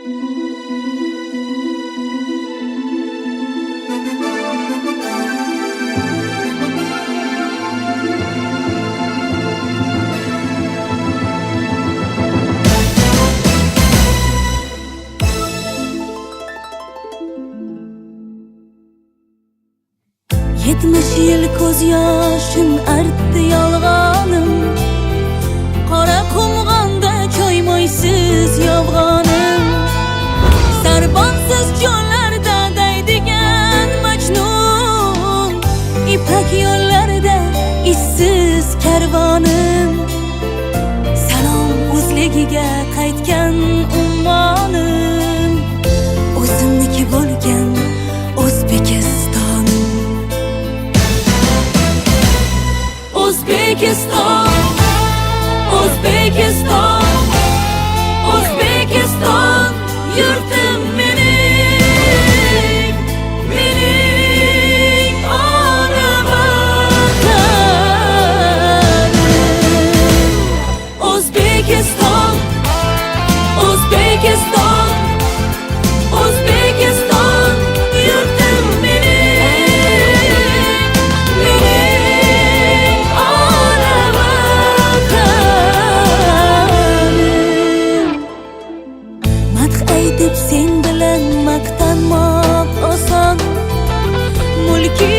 Yetmiş yıl koz yaşın arttı yalğanım. Qara kumganda koymoysiz yolg'onim. Sarbansız jo'llarda daydigan Majnun, ipak yo'llarda izsiz karvonim. Salom o'zligiga qaytgan ummonim, o'zimniki bo'lgan O'zbekistonim. O'zbekiston, O'zbekiston, O'zbekiston, yurtim mening, mening ona vatanim. O'zbekiston, O'zbekiston, O'zbekiston, yurtim mening, mening ona vatanim. Madh aytib sen bilan maqtanmoq oson, mulki